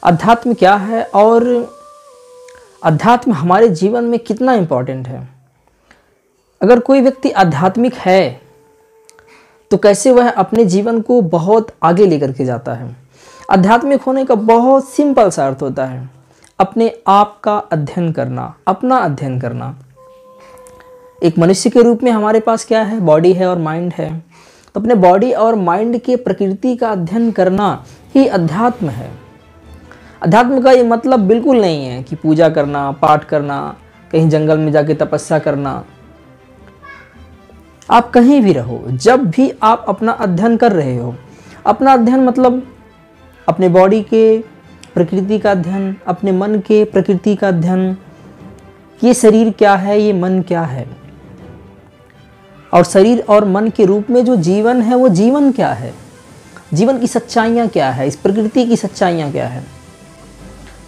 अध्यात्म क्या है और अध्यात्म हमारे जीवन में कितना इम्पोर्टेंट है। अगर कोई व्यक्ति आध्यात्मिक है तो कैसे वह अपने जीवन को बहुत आगे लेकर के जाता है। आध्यात्मिक होने का बहुत सिंपल सा अर्थ होता है अपने आप का अध्ययन करना, अपना अध्ययन करना। एक मनुष्य के रूप में हमारे पास क्या है, बॉडी है और माइंड है। तो अपने बॉडी और माइंड के प्रकृति का अध्ययन करना ही अध्यात्म है। अध्यात्म का ये मतलब बिल्कुल नहीं है कि पूजा करना, पाठ करना, कहीं जंगल में जाके तपस्या करना। आप कहीं भी रहो, जब भी आप अपना अध्ययन कर रहे हो, अपना अध्ययन मतलब अपने बॉडी के प्रकृति का अध्ययन, अपने मन के प्रकृति का अध्ययन। ये शरीर क्या है, ये मन क्या है, और शरीर और मन के रूप में जो जीवन है वो जीवन क्या है, जीवन की सच्चाइयाँ क्या है, इस प्रकृति की सच्चाइयाँ क्या है।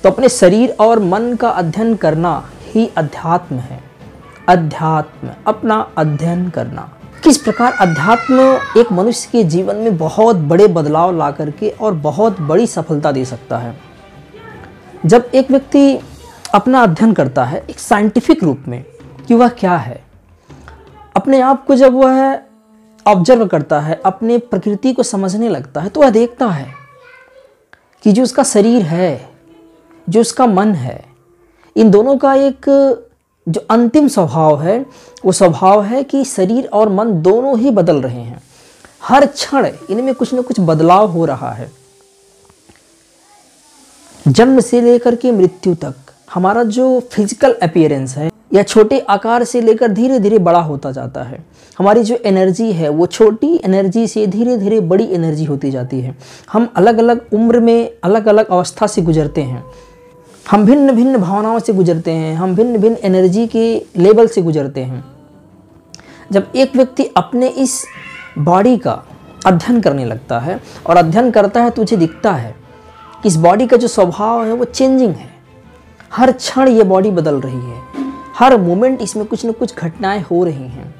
तो अपने शरीर और मन का अध्ययन करना ही अध्यात्म है। अध्यात्म, अपना अध्ययन करना। किस प्रकार अध्यात्म एक मनुष्य के जीवन में बहुत बड़े बदलाव ला करके और बहुत बड़ी सफलता दे सकता है। जब एक व्यक्ति अपना अध्ययन करता है एक साइंटिफिक रूप में कि वह क्या है, अपने आप को जब वह ऑब्जर्व करता है, अपने प्रकृति को समझने लगता है, तो वह देखता है कि जो उसका शरीर है, जो उसका मन है, इन दोनों का एक जो अंतिम स्वभाव है वो स्वभाव है कि शरीर और मन दोनों ही बदल रहे हैं। हर क्षण इनमें कुछ न कुछ बदलाव हो रहा है। जन्म से लेकर के मृत्यु तक हमारा जो फिजिकल अपीयरेंस है या छोटे आकार से लेकर धीरे धीरे बड़ा होता जाता है। हमारी जो एनर्जी है वो छोटी एनर्जी से धीरे धीरे बड़ी एनर्जी होती जाती है। हम अलग अलग उम्र में अलग अलग अवस्था से गुजरते हैं। हम भिन्न भिन्न भावनाओं से गुजरते हैं। हम भिन्न भिन्न एनर्जी के लेवल से गुजरते हैं। जब एक व्यक्ति अपने इस बॉडी का अध्ययन करने लगता है और अध्ययन करता है तो उसे दिखता है कि इस बॉडी का जो स्वभाव है वो चेंजिंग है। हर क्षण ये बॉडी बदल रही है। हर मोमेंट इसमें कुछ न कुछ घटनाएं हो रही हैं।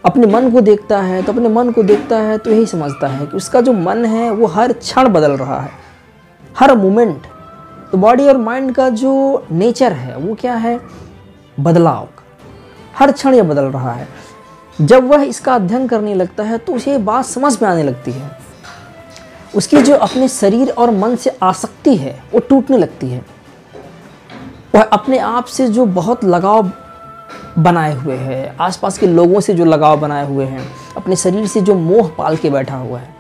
अपने मन को देखता है तो अपने मन को देखता है तो यही समझता है कि उसका जो मन है वो हर क्षण बदल रहा है, हर मोमेंट। तो बॉडी और माइंड का जो नेचर है वो क्या है, बदलाव। हर क्षण ये बदल रहा है। जब वह इसका अध्ययन करने लगता है तो उसे बात समझ में आने लगती है। उसकी जो अपने शरीर और मन से आसक्ति है वो टूटने लगती है। वह अपने आप से जो बहुत लगाव बनाए हुए है, आसपास के लोगों से जो लगाव बनाए हुए हैं, अपने शरीर से जो मोह पाल के बैठा हुआ है,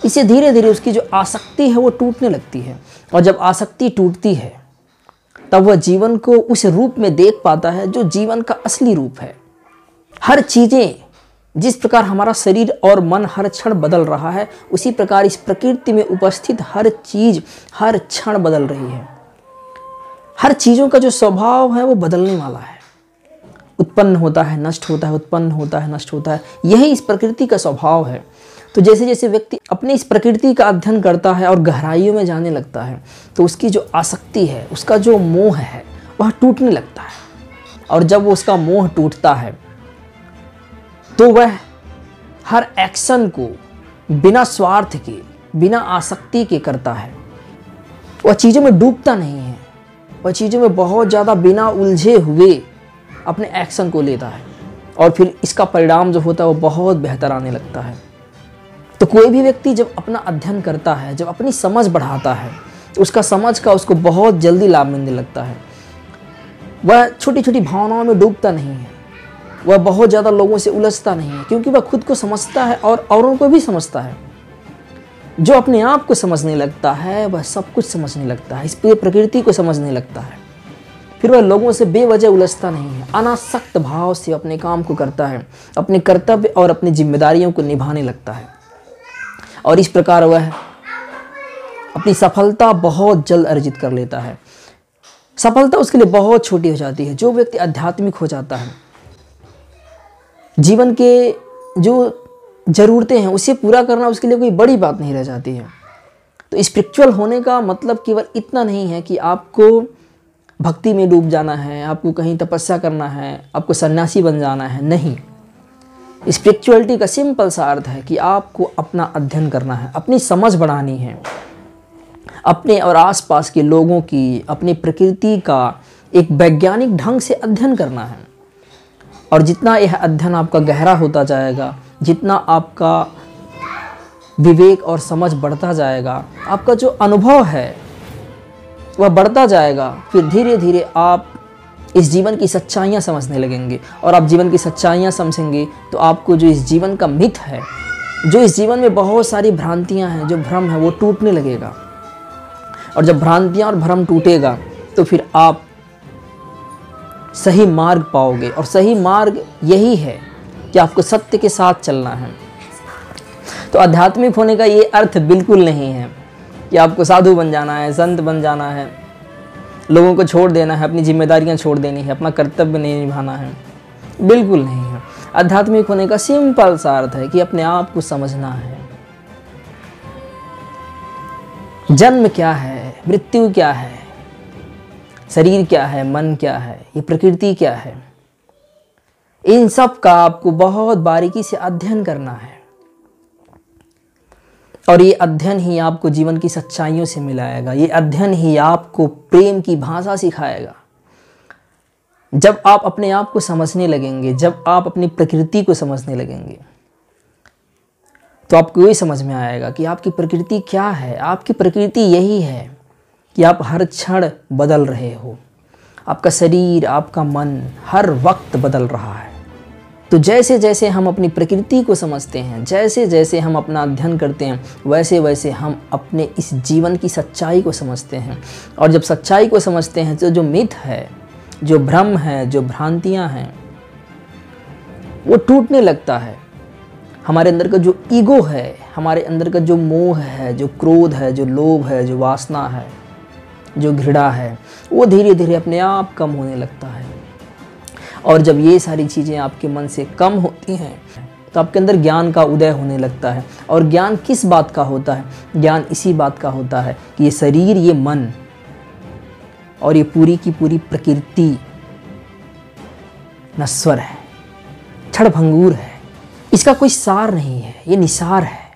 इसे धीरे धीरे उसकी जो आसक्ति है वो टूटने लगती है। और जब आसक्ति टूटती है तब वह जीवन को उस रूप में देख पाता है जो जीवन का असली रूप है। हर चीज़ें जिस प्रकार हमारा शरीर और मन हर क्षण बदल रहा है, उसी प्रकार इस प्रकृति में उपस्थित हर चीज़ हर क्षण बदल रही है। हर चीज़ों का जो स्वभाव है वो बदलने वाला है। उत्पन्न होता है, नष्ट होता है, उत्पन्न होता है, नष्ट होता है। यही इस प्रकृति का स्वभाव है। तो जैसे जैसे व्यक्ति अपनी इस प्रकृति का अध्ययन करता है और गहराइयों में जाने लगता है तो उसकी जो आसक्ति है, उसका जो मोह है वह टूटने लगता है। और जब वो उसका मोह टूटता है तो वह हर एक्शन को बिना स्वार्थ के, बिना आसक्ति के करता है। वह चीज़ों में डूबता नहीं है। वह चीज़ों में बहुत ज़्यादा बिना उलझे हुए अपने एक्शन को लेता है और फिर इसका परिणाम जो होता है वो बहुत बेहतर आने लगता है। तो कोई भी व्यक्ति जब अपना अध्ययन करता है, जब अपनी समझ बढ़ाता है, तो उसका समझ का उसको बहुत जल्दी लाभ मिलने लगता है। वह छोटी छोटी भावनाओं में डूबता नहीं है। वह बहुत ज़्यादा लोगों से उलझता नहीं है, क्योंकि वह खुद को समझता है और औरों को भी समझता है। जो अपने आप को समझने लगता है वह सब कुछ समझने लगता है, इस पूरी प्रकृति को समझने लगता है। फिर वह लोगों से बेवजह उलझता नहीं है। अनासक्त भाव से अपने काम को करता है, अपने कर्तव्य और अपनी जिम्मेदारियों को निभाने लगता है। और इस प्रकार वह अपनी सफलता बहुत जल्द अर्जित कर लेता है। सफलता उसके लिए बहुत छोटी हो जाती है। जो व्यक्ति आध्यात्मिक हो जाता है, जीवन के जो ज़रूरतें हैं उसे पूरा करना उसके लिए कोई बड़ी बात नहीं रह जाती है। तो स्पिरिचुअल होने का मतलब केवल इतना नहीं है कि आपको भक्ति में डूब जाना है, आपको कहीं तपस्या करना है, आपको सन्यासी बन जाना है। नहीं, स्पिरिचुअलिटी का सिंपल सा अर्थ है कि आपको अपना अध्ययन करना है, अपनी समझ बढ़ानी है। अपने और आसपास के लोगों की, अपनी प्रकृति का एक वैज्ञानिक ढंग से अध्ययन करना है। और जितना यह अध्ययन आपका गहरा होता जाएगा, जितना आपका विवेक और समझ बढ़ता जाएगा, आपका जो अनुभव है वह बढ़ता जाएगा, फिर धीरे धीरे आप इस जीवन की सच्चाइयाँ समझने लगेंगे। और आप जीवन की सच्चाइयाँ समझेंगे तो आपको जो इस जीवन का मिथ है, जो इस जीवन में बहुत सारी भ्रांतियाँ हैं, जो भ्रम है, वो टूटने लगेगा। और जब भ्रांतियाँ और भ्रम टूटेगा तो फिर आप सही मार्ग पाओगे। और सही मार्ग यही है कि आपको सत्य के साथ चलना है। तो आध्यात्मिक होने का ये अर्थ बिल्कुल नहीं है कि आपको साधु बन जाना है, संत बन जाना है, लोगों को छोड़ देना है, अपनी जिम्मेदारियां छोड़ देनी है, अपना कर्तव्य नहीं निभाना है। बिल्कुल नहीं है। आध्यात्मिक होने का सिंपल सा अर्थ है कि अपने आप को समझना है। जन्म क्या है, मृत्यु क्या है, शरीर क्या है, मन क्या है, ये प्रकृति क्या है, इन सब का आपको बहुत बारीकी से अध्ययन करना है। और ये अध्ययन ही आपको जीवन की सच्चाइयों से मिलाएगा। ये अध्ययन ही आपको प्रेम की भाषा सिखाएगा। जब आप अपने आप को समझने लगेंगे, जब आप अपनी प्रकृति को समझने लगेंगे, तो आपको ये समझ में आएगा कि आपकी प्रकृति क्या है। आपकी प्रकृति यही है कि आप हर क्षण बदल रहे हो। आपका शरीर, आपका मन हर वक्त बदल रहा है। तो जैसे जैसे हम अपनी प्रकृति को समझते हैं, जैसे जैसे हम अपना अध्ययन करते हैं, वैसे वैसे हम अपने इस जीवन की सच्चाई को समझते हैं। और जब सच्चाई को समझते हैं तो जो मिथ है, जो भ्रम है, जो भ्रांतियाँ हैं, वो टूटने लगता है। हमारे अंदर का जो ईगो है, हमारे अंदर का जो मोह है, जो क्रोध है, जो लोभ है, जो वासना है, जो घृणा है, वो धीरे धीरे अपने आप कम होने लगता है। और जब ये सारी चीज़ें आपके मन से कम होती हैं तो आपके अंदर ज्ञान का उदय होने लगता है। और ज्ञान किस बात का होता है? ज्ञान इसी बात का होता है कि ये शरीर, ये मन और ये पूरी की पूरी प्रकृति नश्वर है, क्षणभंगुर है, इसका कोई सार नहीं है, ये निसार है।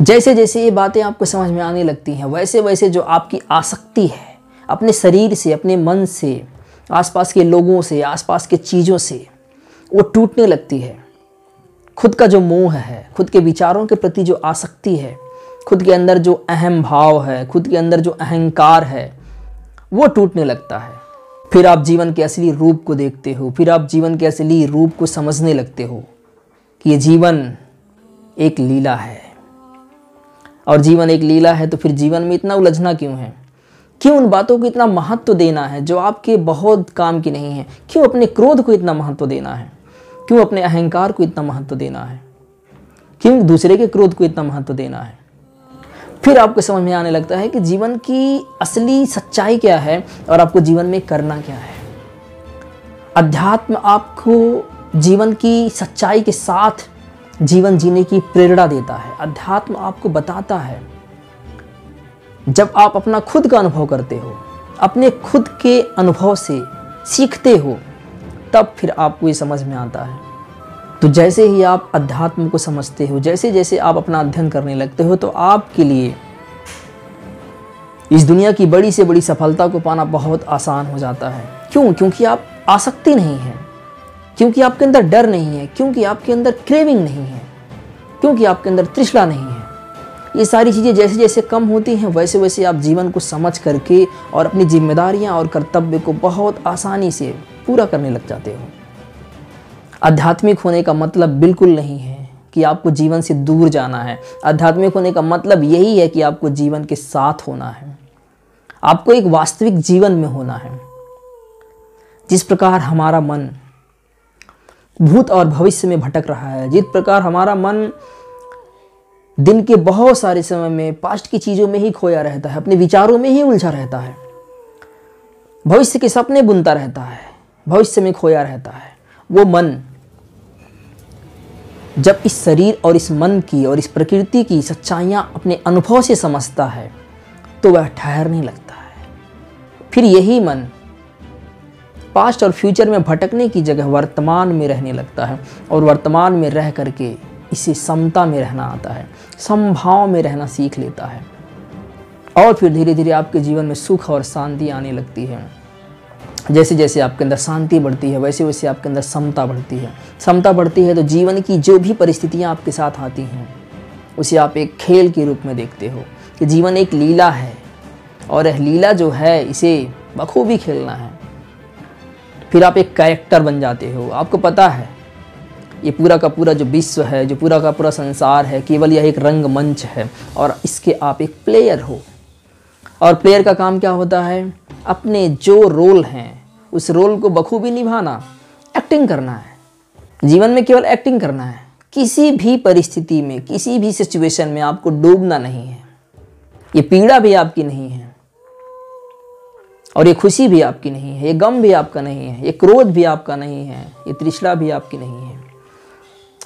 जैसे जैसे ये बातें आपको समझ में आने लगती हैं, वैसे वैसे जो आपकी आसक्ति है अपने शरीर से, अपने मन से, आसपास के लोगों से, आसपास के चीज़ों से, वो टूटने लगती है। खुद का जो मोह है, खुद के विचारों के प्रति जो आसक्ति है, खुद के अंदर जो अहम भाव है, खुद के अंदर जो अहंकार है, वो टूटने लगता है। फिर आप जीवन के असली रूप को देखते हो, फिर आप जीवन के असली रूप को समझने लगते हो कि ये जीवन एक लीला है। और जीवन एक लीला है तो फिर जीवन में इतना उलझना क्यों है? क्यों उन बातों को इतना महत्व देना है जो आपके बहुत काम की नहीं है? क्यों अपने क्रोध को इतना महत्व देना है? क्यों अपने अहंकार को इतना महत्व देना है? क्यों दूसरे के क्रोध को इतना महत्व देना है? फिर आपको समझ में आने लगता है कि जीवन की असली सच्चाई क्या है और आपको जीवन में करना क्या है। अध्यात्म आपको जीवन की सच्चाई के साथ जीवन जीने की प्रेरणा देता है। अध्यात्म आपको बताता है। जब आप अपना खुद का अनुभव करते हो, अपने खुद के अनुभव से सीखते हो, तब फिर आपको ये समझ में आता है। तो जैसे ही आप अध्यात्म को समझते हो, जैसे जैसे आप अपना अध्ययन करने लगते हो, तो आपके लिए इस दुनिया की बड़ी से बड़ी सफलता को पाना बहुत आसान हो जाता है। क्यों? क्योंकि आप आसक्ति नहीं है, क्योंकि आपके अंदर डर नहीं है, क्योंकि आपके अंदर क्रेविंग नहीं है, क्योंकि आपके अंदर तृष्णा नहीं है। ये सारी चीज़ें जैसे जैसे कम होती हैं, वैसे वैसे आप जीवन को समझ करके और अपनी जिम्मेदारियां और कर्तव्य को बहुत आसानी से पूरा करने लग जाते हो। आध्यात्मिक होने का मतलब बिल्कुल नहीं है कि आपको जीवन से दूर जाना है। आध्यात्मिक होने का मतलब यही है कि आपको जीवन के साथ होना है, आपको एक वास्तविक जीवन में होना है। जिस प्रकार हमारा मन भूत और भविष्य में भटक रहा है, जिस प्रकार हमारा मन दिन के बहुत सारे समय में पास्ट की चीज़ों में ही खोया रहता है, अपने विचारों में ही उलझा रहता है, भविष्य के सपने बुनता रहता है, भविष्य में खोया रहता है, वो मन जब इस शरीर और इस मन की और इस प्रकृति की सच्चाइयाँ अपने अनुभव से समझता है तो वह ठहरने लगता है। फिर यही मन पास्ट और फ्यूचर में भटकने की जगह वर्तमान में रहने लगता है और वर्तमान में रह करके इसे समता में रहना आता है, समभाव में रहना सीख लेता है। और फिर धीरे धीरे आपके जीवन में सुख और शांति आने लगती है। जैसे जैसे आपके अंदर शांति बढ़ती है वैसे वैसे आपके अंदर समता बढ़ती है। समता बढ़ती है तो जीवन की जो भी परिस्थितियाँ आपके साथ आती हैं उसे आप एक खेल के रूप में देखते हो कि जीवन एक लीला है और यह लीला जो है इसे बखूबी खेलना है। फिर आप एक कैरेक्टर बन जाते हो। आपको पता है ये पूरा का पूरा जो विश्व है, जो पूरा का पूरा संसार है, केवल यह एक रंगमंच है और इसके आप एक प्लेयर हो। और प्लेयर का काम क्या होता है? अपने जो रोल हैं उस रोल को बखूबी निभाना, एक्टिंग करना है। जीवन में केवल एक्टिंग करना है। किसी भी परिस्थिति में, किसी भी सिचुएशन में आपको डूबना नहीं है। ये पीड़ा भी आपकी नहीं है और ये खुशी भी आपकी नहीं है, ये गम भी आपका नहीं है, ये क्रोध भी आपका नहीं है, ये तृष्णा भी आपकी नहीं है।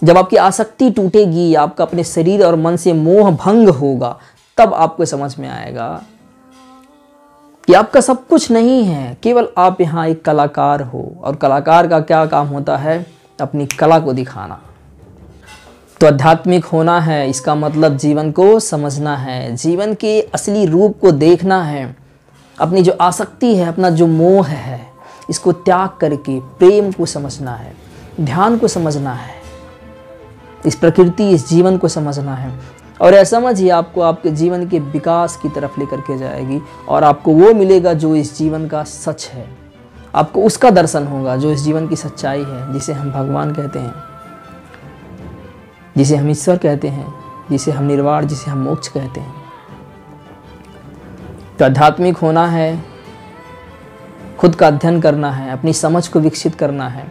जब आपकी आसक्ति टूटेगी, आपका अपने शरीर और मन से मोह भंग होगा, तब आपको समझ में आएगा कि आपका सब कुछ नहीं है, केवल आप यहाँ एक कलाकार हो। और कलाकार का क्या काम होता है? अपनी कला को दिखाना। तो आध्यात्मिक होना है, इसका मतलब जीवन को समझना है, जीवन के असली रूप को देखना है। अपनी जो आसक्ति है, अपना जो मोह है, इसको त्याग करके प्रेम को समझना है, ध्यान को समझना है, इस प्रकृति, इस जीवन को समझना है। और यह समझ ही आपको आपके जीवन के विकास की तरफ लेकर के जाएगी और आपको वो मिलेगा जो इस जीवन का सच है। आपको उसका दर्शन होगा जो इस जीवन की सच्चाई है, जिसे हम भगवान कहते हैं, जिसे हम ईश्वर कहते हैं, जिसे हम निर्वाण, जिसे हम मोक्ष कहते हैं। तो आध्यात्मिक होना है, खुद का अध्ययन करना है, अपनी समझ को विकसित करना है,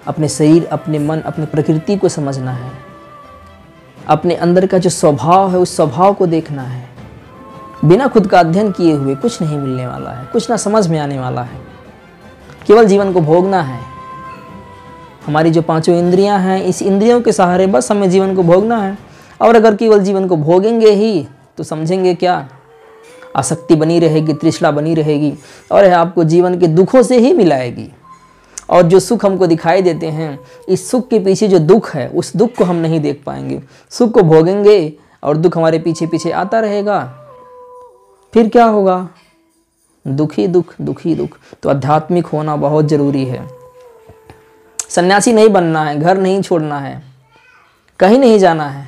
अपने शरीर, अपने मन, अपने प्रकृति को समझना है, अपने अंदर का जो स्वभाव है उस स्वभाव को देखना है। बिना खुद का अध्ययन किए हुए कुछ नहीं मिलने वाला है, कुछ ना समझ में आने वाला है। केवल जीवन को भोगना है। हमारी जो पांचों इंद्रियां हैं, इस इंद्रियों के सहारे बस हमें जीवन को भोगना है। और अगर केवल जीवन को भोगेंगे ही तो समझेंगे क्या? आसक्ति बनी रहेगी, तृष्णा बनी रहेगी और यह आपको जीवन के दुखों से ही मिलाएगी। और जो सुख हमको दिखाई देते हैं, इस सुख के पीछे जो दुख है उस दुख को हम नहीं देख पाएंगे। सुख को भोगेंगे और दुख हमारे पीछे पीछे आता रहेगा, फिर क्या होगा? दुख ही दुख, दुख ही दुख। तो आध्यात्मिक होना बहुत जरूरी है। सन्यासी नहीं बनना है, घर नहीं छोड़ना है, कहीं नहीं जाना है,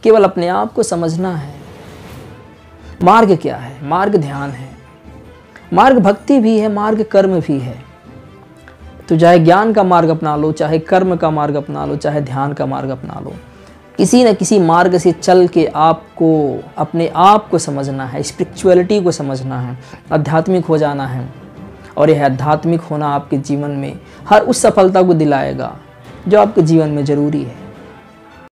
केवल अपने आप को समझना है। मार्ग क्या है? मार्ग ध्यान है, मार्ग भक्ति भी है, मार्ग कर्म भी है। तो चाहे ज्ञान का मार्ग अपना लो, चाहे कर्म का मार्ग अपना लो, चाहे ध्यान का मार्ग अपना लो, किसी न किसी मार्ग से चल के आपको अपने आप को समझना है, स्पिरिचुअलिटी को समझना है, आध्यात्मिक हो जाना है। और यह आध्यात्मिक होना आपके जीवन में हर उस सफलता को दिलाएगा जो आपके जीवन में ज़रूरी है।